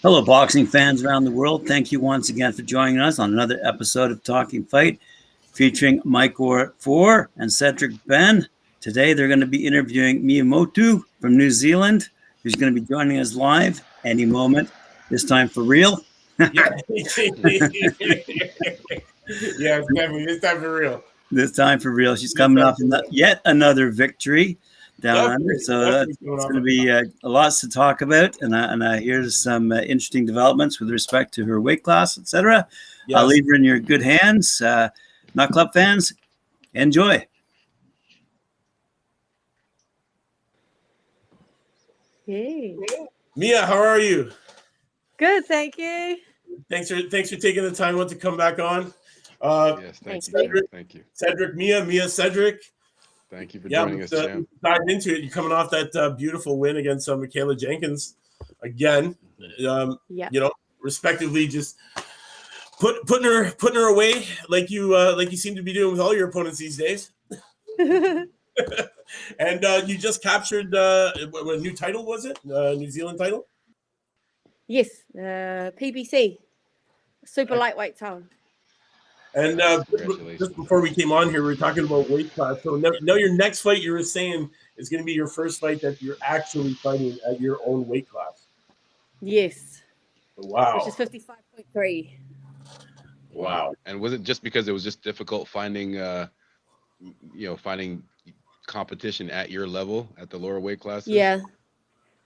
Hello, boxing fans around the world. Thank you once again for joining us on another episode of Talking Fight featuring Mike Orr and Cedric Benn. Today, they're going to be interviewing Mea Motu from New Zealand, who's going to be joining us live any moment, this time for real. Yeah. Yeah, it's definitely this time for real. This time for real. She's coming off yet another victory down under. So it's going to be a lot to talk about. And I hear some interesting developments with respect to her weight class, etc. Yes. I'll leave her in your good hands. Knuckle Club fans, enjoy. Hey. Mea, how are you? Good, thank you. Thanks for taking the time to come back on. Yes, thank you. Cedric, thank you. Cedric, Mea, Cedric. Thank you for joining us, champ. Dive into it. You're coming off that beautiful win against Michaela Jenkins again. You know, respectively, just putting her away like you seem to be doing with all your opponents these days. And you just captured what new title was it? New Zealand title? Yes, PBC, super lightweight title. And just before we came on here, we were talking about weight class. So now your next fight, you were saying, is going to be your first fight that you're actually fighting at your own weight class. Yes. Wow. Which is 55.3. Wow. And was it just because it was just difficult finding, finding competition at your level at the lower weight classes? Yeah.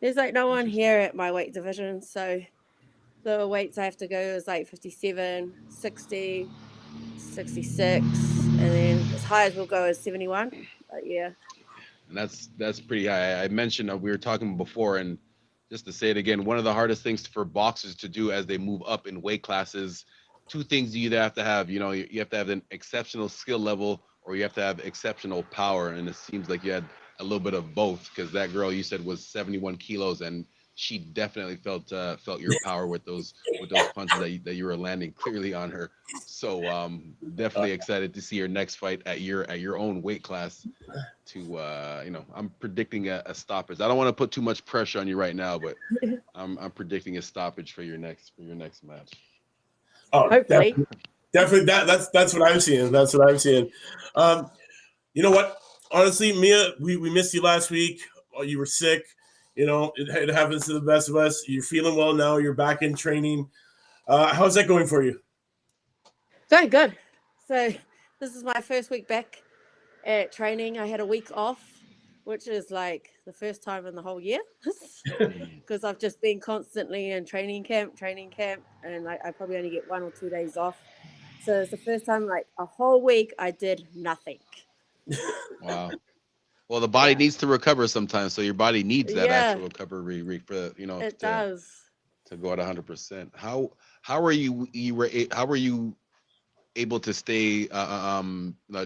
There's like no one here at my weight division, so the weights I have to go is like 57, 60, 66, and then as high as we'll go is 71. But yeah. And that's pretty high. I mentioned we were talking before, and just to say it again, one of the hardest things for boxers to do as they move up in weight classes, two things you either have to have. You have to have an exceptional skill level, or you have to have exceptional power. And it seems like you had a little bit of both, because that girl you said was 71 kilos, and she definitely felt your power with those punches that you were landing clearly on her. So definitely excited to see your next fight at your own weight class. I'm predicting a stoppage. I don't want to put too much pressure on you right now, but I'm predicting a stoppage for your next match. Oh, hopefully. Definitely that's what I'm seeing. That's what I'm seeing. You know what? Honestly, Mea, we missed you last week. You were sick. It happens to the best of us. You're feeling well now. You're back in training. How's that going for you? Very good. So this is my first week back at training. I had a week off, which is like the first time in the whole year, because I've just been constantly in training camp, and I probably only get 1 or 2 days off. So it's the first time like a whole week I did nothing. Wow. Well, the body needs to recover sometimes, so your body needs that actual recovery for it does to go at 100%. How are you able to stay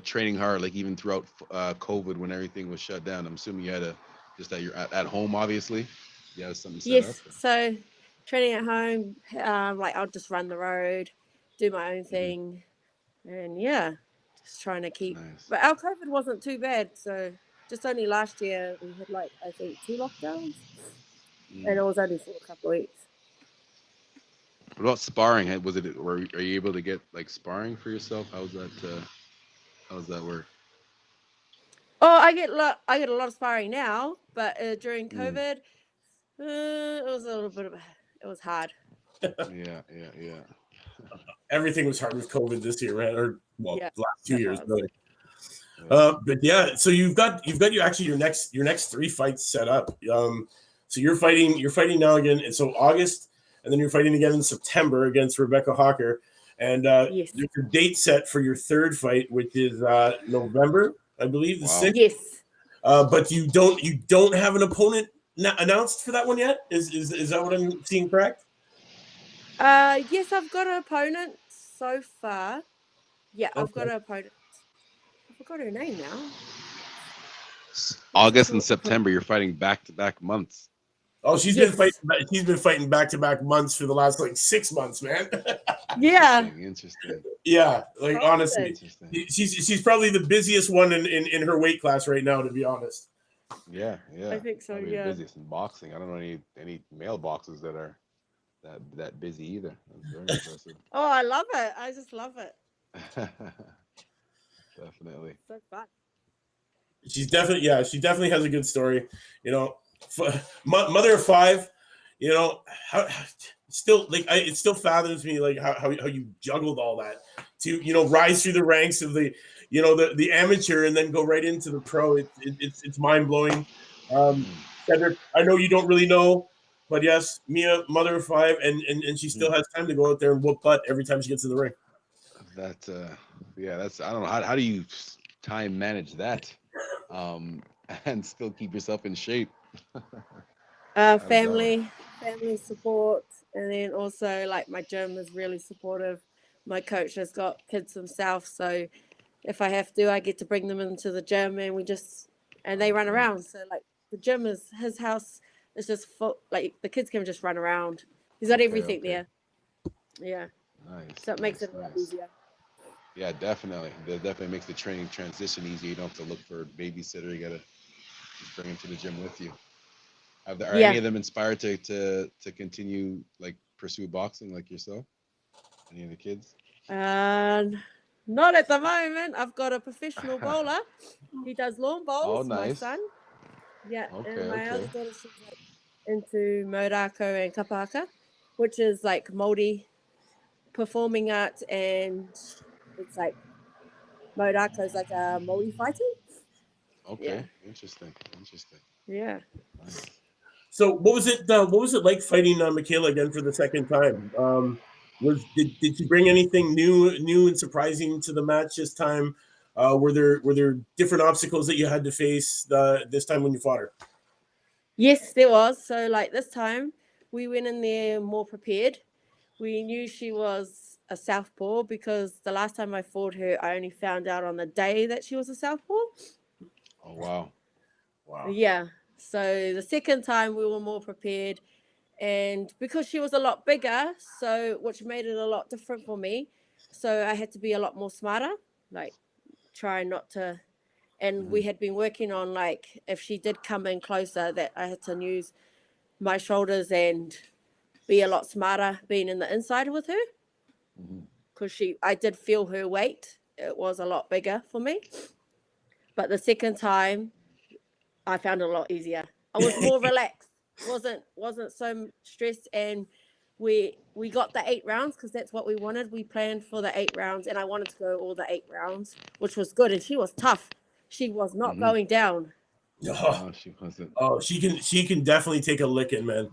training hard, like even throughout COVID when everything was shut down? I'm assuming you had just that you're at home, obviously. You have something set up. Yes, so training at home, like I'll just run the road, do my own thing, and just trying to keep. Nice. But our COVID wasn't too bad, so just only last year we had like I think 2 lockdowns, and it was only for a couple of weeks. What about sparring? Are you able to get like sparring for yourself? How does that work? Oh, I get a lot of sparring now, but during COVID, it was it was hard. Yeah. Everything was hard with COVID this year, right? Or the last 2 years, really. Yeah. So you've got your next 3 fights set up. So you're fighting now again, and so August, and then you're fighting again in September against Rebecca Hawker, and yes. There's a date set for your third fight, which is November, I believe, the 6th. Yes. But you don't have an opponent announced for that one yet. Is that what I'm seeing correct? Yes, I've got an opponent so far. Yeah, okay. I've got an opponent. I forgot her name now. August and September, you're fighting back-to-back months. Oh, she's been fighting back-to-back months for the last like 6 months, man. Yeah. Interesting. Yeah, like honestly, she's probably the busiest one in her weight class right now, to be honest. Yeah. I think so. Busiest in boxing. I don't know any male boxers that are that busy either. That's very impressive. Oh, I love it. I just love it. Definitely. So fun. She definitely has a good story. You know, mother of 5. You know, still like it still fathoms me like how you juggled all that to rise through the ranks of the amateur and then go right into the pro. It's mind blowing. Cedric, I know you don't really know, but yes, Mea, mother of 5, and she still has time to go out there and whoop butt every time she gets in the ring. That that's I don't know how do you time manage that, and still keep yourself in shape. Family support, and then also like my gym is really supportive. My coach has got kids himself, so if I have to, I get to bring them into the gym, and they run around. So like the gym is his house. It's just full, like the kids can just run around. He's got everything there. Yeah. Nice. So it makes it a lot easier. Yeah, definitely. That definitely makes the training transition easier. You don't have to look for a babysitter. You gotta just bring them to the gym with you. Are any of them inspired to continue like pursue boxing like yourself? Any of the kids? Not at the moment. I've got a professional bowler. He does lawn bowls. Oh, nice. My son. Yeah, Okay, and my okay. other daughter, she's like into Modako and Kapaka, which is like Māori performing arts, and it's like Modako is like a Māori fighting. Okay, interesting. Yeah. Nice. So what was it like fighting Michaela again for the second time? Did you bring anything new and surprising to the match this time? Were there different obstacles that you had to face this time when you fought her? Yes, there was. So like this time we went in there more prepared. We knew she was a southpaw because the last time I fought her, I only found out on the day that she was a southpaw. Oh wow. Yeah. So the second time we were more prepared, and because she was a lot bigger, so which made it a lot different for me. So I had to be a lot more smarter, like try not to. And we had been working on like if she did come in closer, that I had to use my shoulders and be a lot smarter being in the inside with her, because I did feel her weight. It was a lot bigger for me. But the second time, I found it a lot easier. I was more relaxed. wasn't so stressed, and we got the 8 rounds because that's what we wanted. We planned for the 8 rounds, and I wanted to go all the 8 rounds, which was good. And she was tough. She was not going down. No, she wasn't. Oh, she can definitely take a licking, man.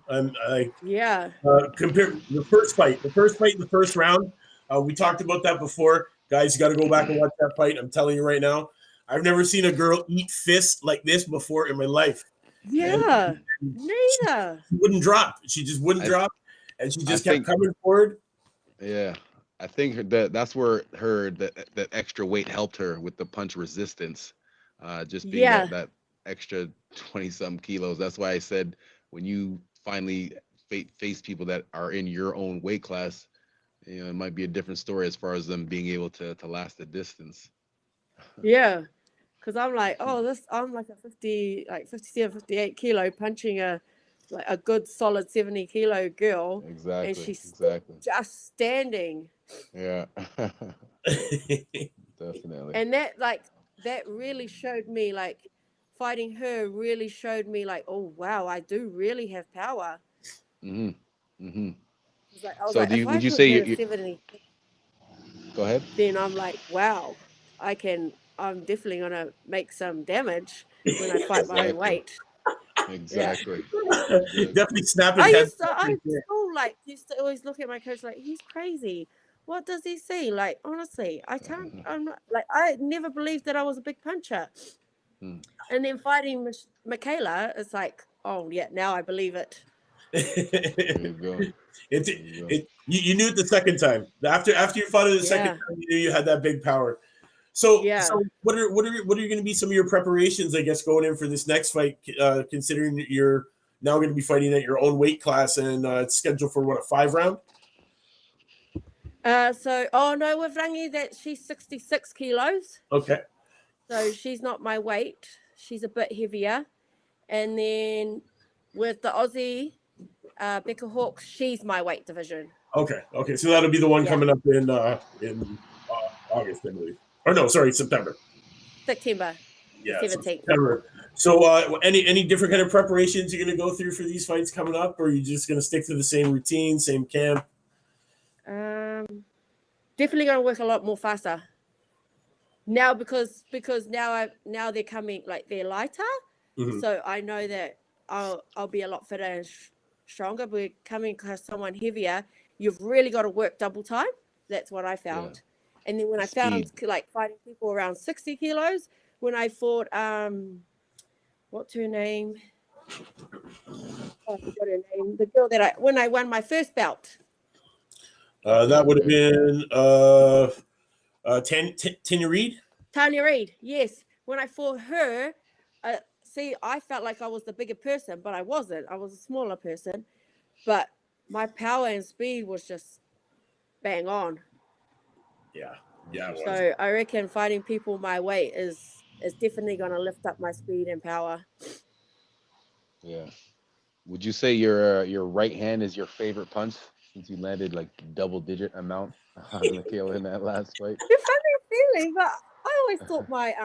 Yeah. Compare the first fight, in the first round. We talked about that before, guys. You got to go back and watch that fight. I'm telling you right now, I've never seen a girl eat fists like this before in my life. Yeah, neither. She wouldn't drop. She just wouldn't drop, and she just kept coming forward. Yeah, I think that's where that extra weight helped her with the punch resistance. Just being that extra 20-some kilos. That's why I said when you finally face people that are in your own weight class, it might be a different story as far as them being able to last the distance. Yeah. Because I'm like, I'm like a 57, 58 kilo punching a good solid 70 kilo girl. Exactly. And she's just standing. Yeah. Definitely. And that really showed me, like, fighting her really showed me, like, oh, wow, I do really have power. So would you say you 70, go ahead? then I'm like, wow, I'm definitely going to make some damage when I fight my own weight. Exactly. Yeah. Definitely snapping. I used to always look at my coach like, he's crazy. What does he see? Like, honestly, I'm not, like, I never believed that I was a big puncher. And then fighting Michaela, it's like, oh yeah, now I believe it. There you go. You knew it the second time. After you fought it the second time, you knew you had that big power. So what are going to be some of your preparations, I guess, going in for this next fight, considering that you're now going to be fighting at your own weight class and it's scheduled for a 5 round? With Rangi, that she's 66 kilos. Okay. So she's not my weight. She's a bit heavier. And then with the Aussie, Becca Hawks, she's my weight division. Okay. So that'll be the one coming up in August, I believe. Or no, sorry, September. September. Yeah, 17th. September. So, any different kind of preparations you're going to go through for these fights coming up, or are you just going to stick to the same routine, same camp? Definitely going to work a lot more faster now because now they're coming, like, they're lighter. Mm-hmm. So I know that I'll be a lot fitter and stronger. But coming because someone heavier, you've really got to work double time. That's what I found. Yeah. And then when I found, like, fighting people around 60 kilos, when I fought, what's her name? Oh, I forgot her name. The girl that when I won my first belt. That would have been Tanya Reid. Tanya Reid, yes. When I fought her, I felt like I was the bigger person, but I wasn't. I was a smaller person. But my power and speed was just bang on. Yeah. It was. So I reckon fighting people my weight is definitely going to lift up my speed and power. Yeah. Would you say your right hand is your favorite punch since you landed like double-digit amount on the KO in that last fight? You're funny feeling, but I always thought my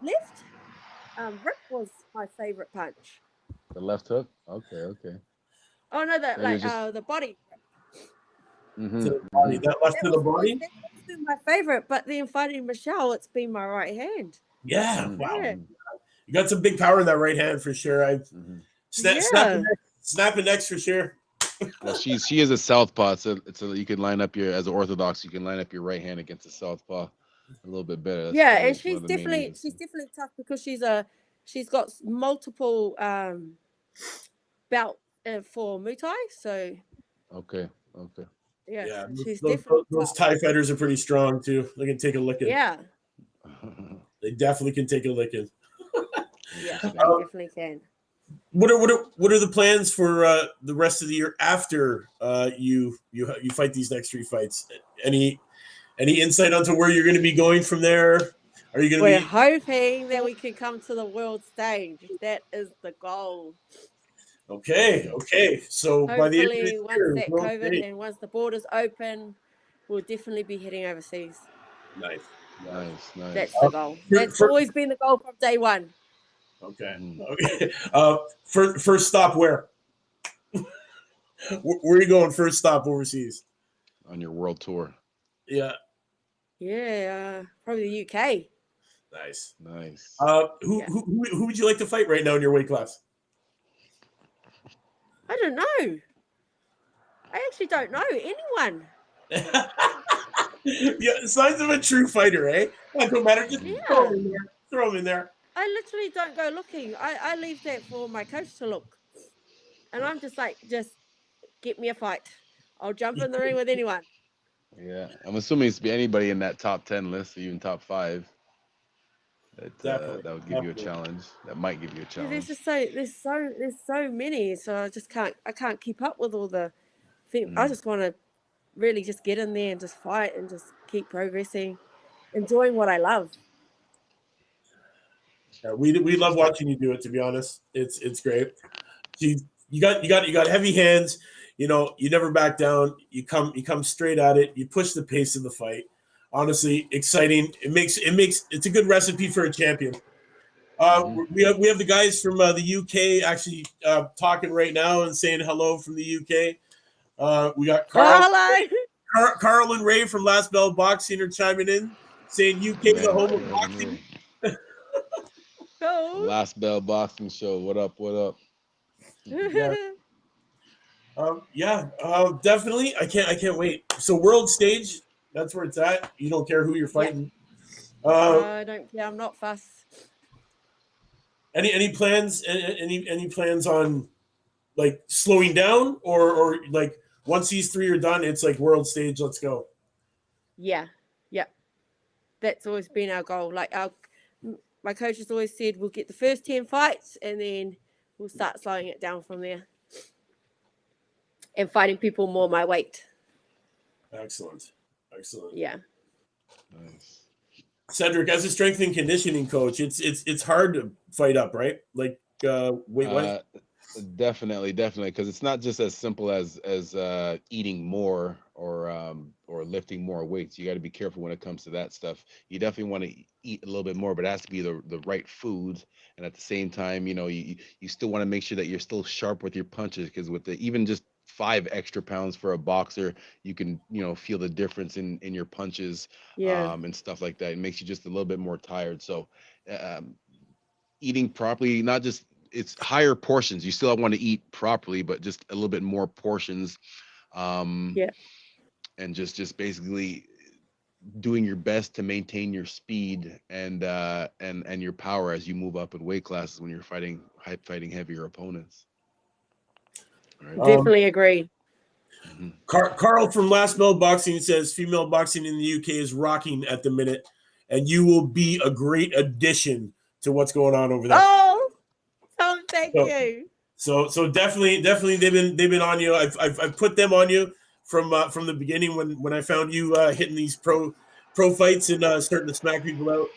left rip was my favorite punch. The left hook? Okay. Oh no, the body. To the body. That left to the body? That's been my favorite, but then fighting Michelle, it's been my right hand. Yeah, wow. Yeah. You got some big power in that right hand for sure. Snapping next for sure. Well, she is a southpaw, so you can line up as an orthodox, you can line up your right hand against a southpaw a little bit better. That's and she's definitely tough because she's got multiple belt for Muay Thai. So okay. Yeah, those Thai fighters are pretty strong too. They can take a licking. Yeah, they definitely can take a licking. Yeah, they definitely can. What are the plans for the rest of the year after you fight these next 3 fights? Any insight onto where you're going to be going from there? Are you going to? We're hoping that we can come to the world stage. That is the goal. Okay. So hopefully, by the end of this year, once that COVID and once the borders open, we'll definitely be heading overseas. Nice. That's the goal. That's always been the goal from day one. Okay. First stop where? Where are you going? First stop overseas on your world tour? Yeah, probably the UK. Nice. Who would you like to fight right now in your weight class? I don't know. I actually don't know anyone. Yeah, signs of a true fighter, eh? No matter, just throw him in there. I literally don't go looking. I leave that for my coach to look. And I'm just like, just get me a fight. I'll jump in the ring with anyone. Yeah, I'm assuming it's be anybody in that top 10 list, even top 5. That would give you a challenge. That might give you a challenge. There's so many, so I can't keep up with all the things. I just want to really just get in there and just fight and just keep progressing, enjoying what I love. Yeah, we love watching you do it. To be honest, it's great. You got heavy hands. You know, you never back down. You come straight at it. You push the pace of the fight. Honestly, exciting. It's a good recipe for a champion. We have the guys from the UK actually talking right now and saying hello from the UK. We got Carl and Ray from Last Bell Boxing are chiming in, saying UK the home of boxing. Last Bell Boxing Show. What up? Definitely. I can't wait. So world stage, that's where it's at. You don't care who you're fighting. I don't care. I'm not fussed. Any plans? Any plans on like slowing down or like once these 3 are done, it's like world stage. Let's go. Yeah. That's always been our goal. Like my coach has always said, we'll get the first 10 fights and then we'll start slowing it down from there. And fighting people more my weight. Excellent. Yeah. Nice. Cedric, as a strength and conditioning coach, it's hard to fight up, right? Like weight wise. Definitely, because it's not just as simple as eating more or lifting more weights. You got to be careful when it comes to that stuff. You definitely want to eat a little bit more, but it has to be the right foods. And at the same time, you still want to make sure that you're still sharp with your punches, because with the even just 5 extra pounds for a boxer, you can feel the difference in your punches, Yeah. and stuff like that. It makes you just a little bit more tired. So, um, eating properly, not just it's higher portions. You still want to eat properly, but just a little bit more portions. Yeah. And just basically doing your best to maintain your speed and your power as you move up in weight classes when you're fighting heavier opponents. Right. Definitely agree. Mhm. Carl from Last Mile Boxing says female boxing in the UK is rocking at the minute, and you will be a great addition to what's going on over there. Oh, thank So- you. So definitely they've been on you. I've put them on you from the beginning when I found you hitting these pro fights and starting to smack people out.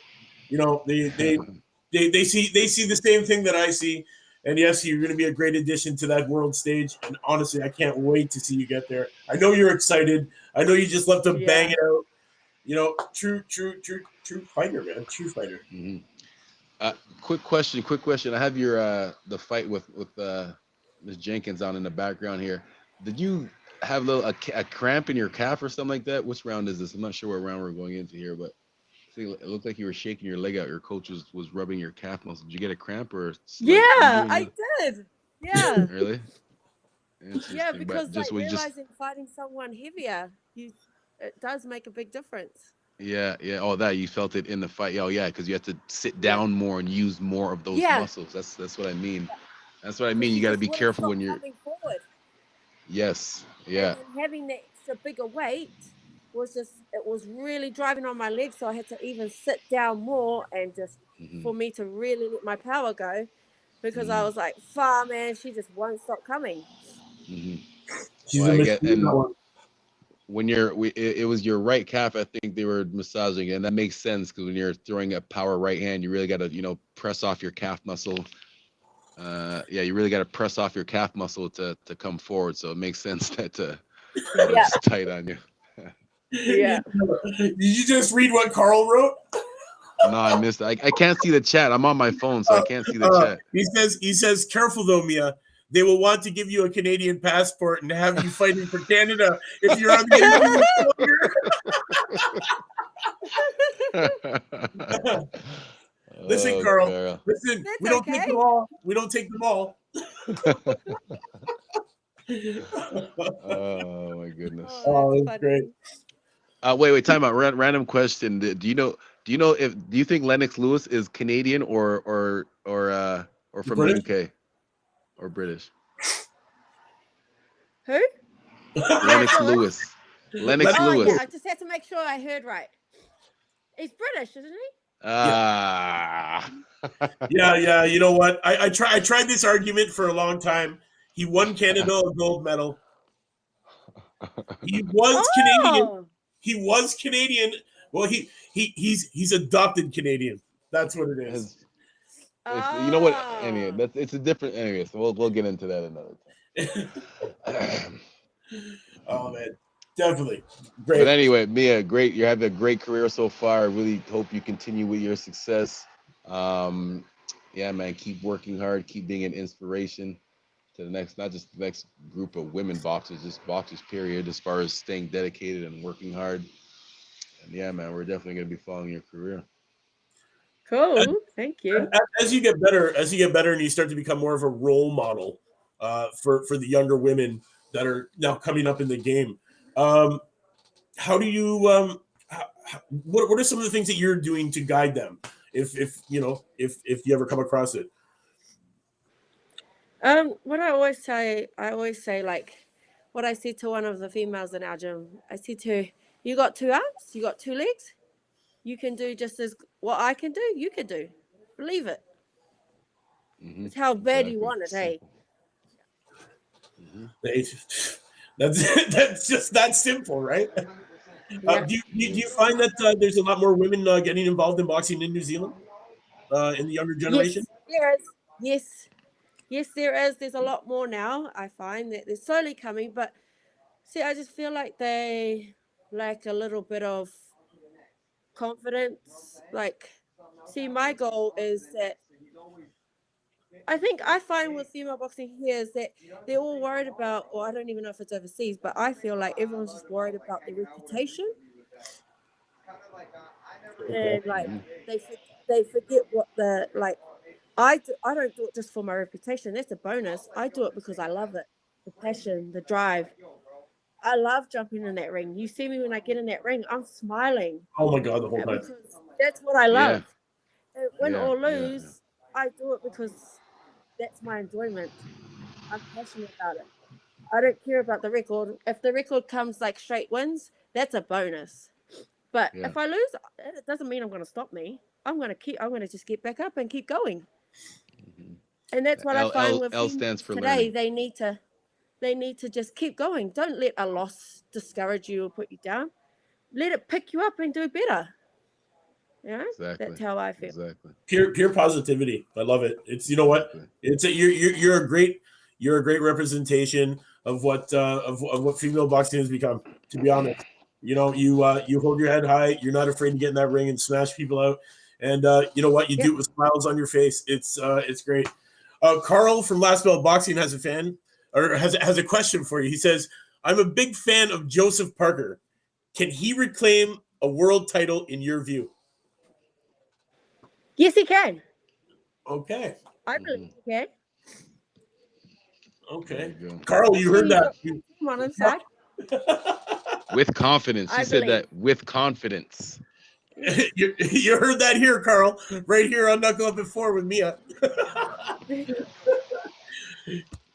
They see the same thing that I see. And yes, you're going to be a great addition to that world stage. And honestly, I can't wait to see you get there. I know you're excited. I know you just love to bang it out. True fighter, man. True fighter. Mhm. Quick question. I have your the fight with Miss Jenkins on in the background here. Did you have a cramp in your calf or something like that? Which round is this? I'm not sure what round we're going into here, but it looked like you were shaking your leg out. Your coach was rubbing your calf muscle. Did you get a cramp or Yeah, I did. Yeah. Really? Yeah, Interesting. because But just realizing fighting someone heavier, it does make a big difference. yeah. Oh, that you felt it in the fight. Oh, yeah, because you have to sit down more and use more of those muscles. That's what I mean. That's what I mean. You got to be careful when you're coming forward. Yes. Yeah. And then having that extra bigger weight it was really driving on my legs, so I had to even sit down more and just for me to really let my power go, because I was like, "Far, man, she just won't stop coming." She's Well, a I machine. get, and when it was your right calf, I think they were massaging, and that makes sense because when you're throwing a power right hand, you really got to press off your calf muscle. You really got to press off your calf muscle to come forward. So it makes sense that it was tight on you. Yeah. Did you just read what Carl wrote? No, I missed it. I can't see the chat. I'm on my phone, so I can't see the chat. He says, careful though, Mea. They will want to give you a Canadian passport and have you fighting for Canada if you're on the Listen, Carl. Carol. Listen, That's we don't okay. take them all. We don't take them all. Oh my goodness. Oh, that's great. Wait, time out. Random question. Do you think Lennox Lewis is Canadian or from British? the UK or British? Who? Lennox Lewis. Lennox Lewis. Yeah, I just had to make sure I heard right. He's British, isn't he? Ah. Yeah. You know what? I tried this argument for a long time. He won Canada a gold medal. He was Canadian. He was Canadian. Well, he's adopted Canadian. That's what it is. You know what? Anyway, it's a different. Anyway, so we'll get into that another time. Oh man, definitely great. But anyway, Mea, great. You have a great career so far. I really hope you continue with your success. Yeah, man, keep working hard. Keep being an inspiration to the next, not just the next group of women boxers, just boxers, period, as far as staying dedicated and working hard. And yeah, man, we're definitely going to be following your career. Cool. Thank you. As you get better, and you start to become more of a role model for the younger women that are now coming up in the game. How do you what are some of the things that you're doing to guide them if you ever come across it? What I always say, like what I said to one of the females in our gym, I said to her, "You got 2 arms, you got 2 legs, you can do just as what I can do, you can do. Believe it." It's how bad you want it, hey? That's just that simple, right? Yeah. Do you find that there's a lot more women getting involved in boxing in New Zealand in the younger generation? Yes, there is. Yes. Yes, there is. There's a lot more now. I find that they're slowly coming, but see, I just feel like they lack a little bit of confidence. Like, see, my goal is that I find with female boxing here is that they're all worried about, or I don't even know if it's overseas, but I feel like everyone's just worried about their reputation, and like they forget what the like. I don't do it just for my reputation. That's a bonus. I do it because I love it. The passion, the drive. I love jumping in that ring. You see me when I get in that ring, I'm smiling Oh my God, the whole time. because that's what I love. And win Yeah, or yeah, lose, I do it because that's my enjoyment. I'm passionate about it. I don't care about the record. If the record comes like straight wins, that's a bonus. But Yeah. if I lose, it doesn't mean I'm going to stop me. I'm going to just get back up and keep going. Mhm. And that's what I find with L females stands for today. learning. They need to just keep going. Don't let a loss discourage you or put you down. Let it pick you up and do better. You know, Exactly. that's how I feel. Exactly. Pure positivity. I love it. It's, you know what? It's you're a great representation of what female boxing has become. To be honest, you know, you hold your head high. You're not afraid to get in that ring and smash people out. And you know what? You do it with smiles on your face. It's great. Carl from Last Belt Boxing has a question for you. He says, "I'm a big fan of Joseph Parker. Can he reclaim a world title in your view?" Yes, he can. Okay. I believe he can. Okay. There you go. Carl, you heard that. Come on inside. With confidence. I He said believe. that with confidence. You heard that here, Carl. Right here on Knuckle Up at 4 with Mea.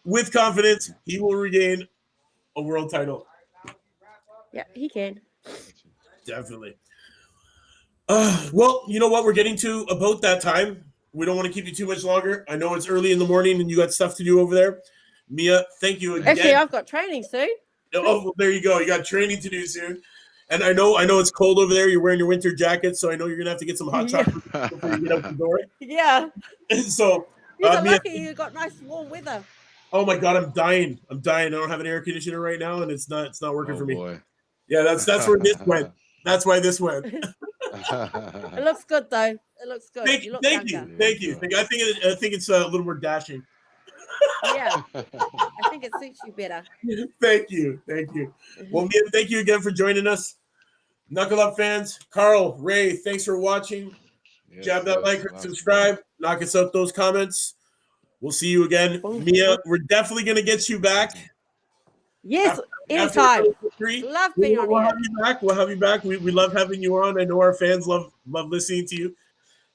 With confidence, he will regain a world title. Yeah, he can. Definitely. Well, you know what? We're getting to about that time. We don't want to keep you too much longer. I know it's early in the morning and you got stuff to do over there. Mea, thank you again. Actually, I've got training soon. Oh, well, there you go. You got training to do soon. And I know it's cold over there. You're wearing your winter jacket, so I know you're gonna have to get some hot chocolate before you get out the door. Yeah. So You're Mea, lucky you got nice warm weather. oh my God, I'm dying. I don't have an air conditioner right now, and it's not working for me. Boy. Yeah, that's where this went. That's why this went. It looks good though. It looks good. Thank You look you. younger. Thank you. I think it's a little more dashing. Yeah. I think it suits you better. Thank you. Well, Mea, thank you again for joining us. Knuckle Up fans, Carl, Ray, thanks for watching. Yes, Jab that like, yes. subscribe, knock us out those comments. We'll see you again. Mea, we're definitely going to get you back. Yes, anytime. Love being on here. Have you back. We'll have you back. We love having you on. I know our fans love listening to you.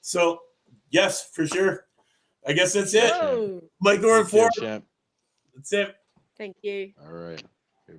So, yes, for sure. I guess that's it. Whoa. Mike Orr, 4. Champ. That's it. Thank you. All right. Okay, bye.